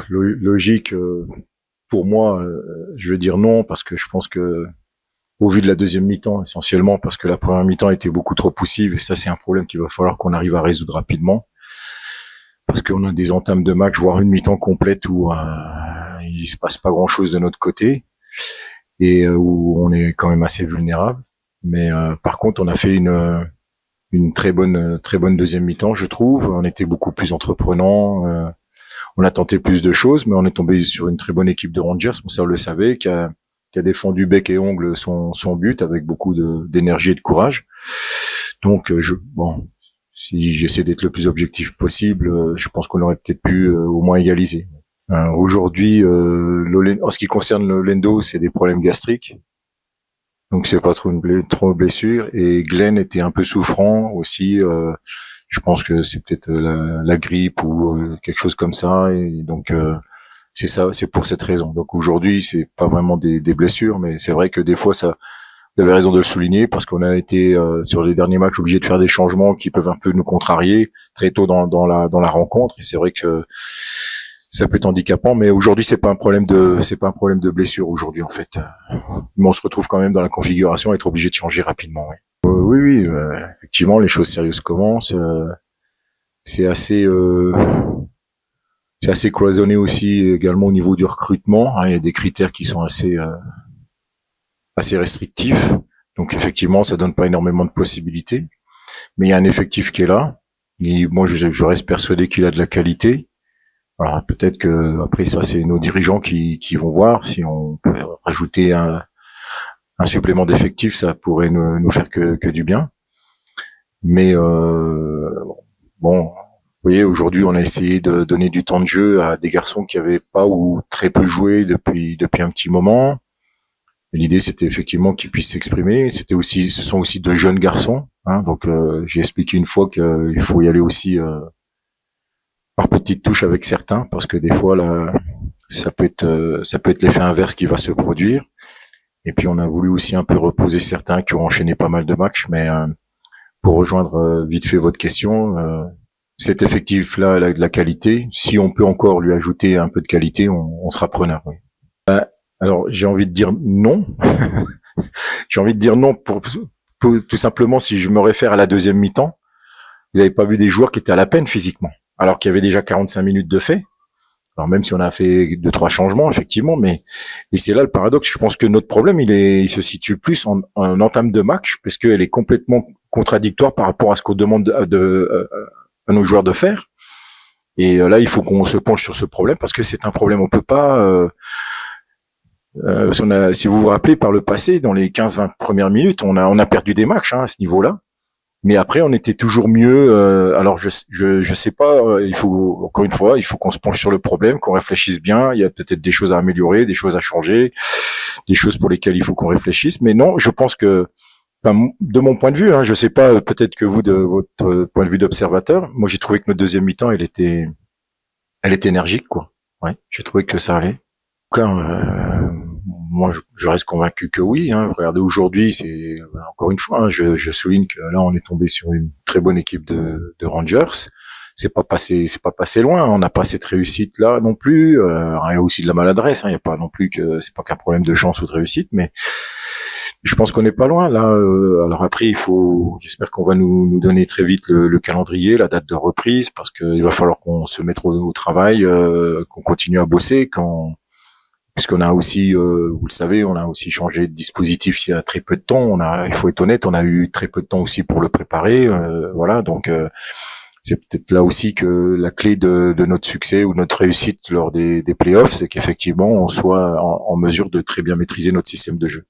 logique, pour moi, je veux dire non, parce que je pense que, au vu de la deuxième mi-temps, essentiellement, parce que la première mi-temps était beaucoup trop poussive, et ça, c'est un problème qu'il va falloir qu'on arrive à résoudre rapidement, parce qu'on a des entames de match, voire une mi-temps complète où il se passe pas grand-chose de notre côté, et où on est quand même assez vulnérable. Mais par contre, on a fait une très bonne deuxième mi-temps, je trouve. On était beaucoup plus entreprenant. On a tenté plus de choses, mais on est tombé sur une très bonne équipe de Rangers. Bon, ça, on le savait, qui a défendu bec et ongle son but avec beaucoup d'énergie et de courage. Donc, si j'essaie d'être le plus objectif possible, je pense qu'on aurait peut-être pu au moins égaliser. Aujourd'hui, en ce qui concerne le Lendo, c'est des problèmes gastriques. Donc c'est pas trop trop blessure, et Glenn était un peu souffrant aussi. Je pense que c'est peut-être la grippe ou quelque chose comme ça, et donc c'est pour cette raison. Donc aujourd'hui c'est pas vraiment des blessures, mais c'est vrai que des fois ça. Vous avez raison de le souligner, parce qu'on a été sur les derniers matchs obligés de faire des changements qui peuvent un peu nous contrarier très tôt dans la rencontre, et c'est vrai que ça peut être handicapant, mais aujourd'hui c'est pas un problème de blessure aujourd'hui en fait. Mais on se retrouve quand même dans la configuration à être obligé de changer rapidement. Oui, oui, effectivement, les choses sérieuses commencent. C'est assez cloisonné aussi également au niveau du recrutement. Il y a des critères qui sont assez restrictifs. Donc effectivement, ça donne pas énormément de possibilités. Mais il y a un effectif qui est là. Et moi, je reste persuadé qu'il a de la qualité. Alors peut-être que après ça, c'est nos dirigeants qui vont voir si on peut rajouter un supplément d'effectifs, ça pourrait nous faire que du bien. Mais bon, vous voyez, aujourd'hui, on a essayé de donner du temps de jeu à des garçons qui avaient pas ou très peu joué depuis un petit moment. L'idée, c'était effectivement qu'ils puissent s'exprimer. Ce sont aussi de jeunes garçons, hein, donc j'ai expliqué une fois qu'il faut y aller aussi par petites touches avec certains, parce que des fois là, ça peut être l'effet inverse qui va se produire. Et puis on a voulu aussi un peu reposer certains qui ont enchaîné pas mal de matchs, mais pour rejoindre vite fait votre question, cet effectif-là a de la qualité. Si on peut encore lui ajouter un peu de qualité, on sera preneur. Oui. Alors j'ai envie de dire non. J'ai envie de dire non pour tout simplement, si je me réfère à la deuxième mi-temps, vous n'avez pas vu des joueurs qui étaient à la peine physiquement, alors qu'il y avait déjà 45 minutes de fait. Alors même si on a fait 2-3 changements, effectivement, et c'est là le paradoxe. Je pense que notre problème, il se situe plus en entame de match, parce qu'elle est complètement contradictoire par rapport à ce qu'on demande à nos joueurs de faire. Et là, il faut qu'on se penche sur ce problème, parce que c'est un problème. On peut pas. Si vous vous rappelez, par le passé, dans les 15-20 premières minutes, on a perdu des matchs à ce niveau-là. Mais après, on était toujours mieux. Alors, je sais pas. Il faut encore une fois, il faut qu'on se penche sur le problème, qu'on réfléchisse bien. Il y a peut-être des choses à améliorer, des choses à changer, des choses pour lesquelles il faut qu'on réfléchisse. Mais non, je pense que, enfin, de mon point de vue, hein, je sais pas. Peut-être que vous, de votre point de vue d'observateur, moi, j'ai trouvé que notre deuxième mi-temps, elle était énergique, quoi. Ouais, j'ai trouvé que ça allait. En tout cas, moi, je reste convaincu que oui. Hein. Regardez, aujourd'hui, c'est encore une fois, hein, je souligne que là, on est tombé sur une très bonne équipe de Rangers. C'est pas passé loin. On n'a pas cette réussite là non plus. Il y a aussi de la maladresse. Hein. Il y a pas non plus c'est pas qu'un problème de chance ou de réussite, mais je pense qu'on n'est pas loin là. Alors après, j'espère qu'on va nous donner très vite le calendrier, la date de reprise, parce qu'il va falloir qu'on se mette au travail, qu'on continue à bosser, puisqu'on a aussi, vous le savez, on a aussi changé de dispositif il y a très peu de temps. Il faut être honnête, on a eu très peu de temps aussi pour le préparer. Voilà, donc c'est peut-être là aussi que la clé de notre succès ou notre réussite lors des playoffs, c'est qu'effectivement on soit en mesure de très bien maîtriser notre système de jeu.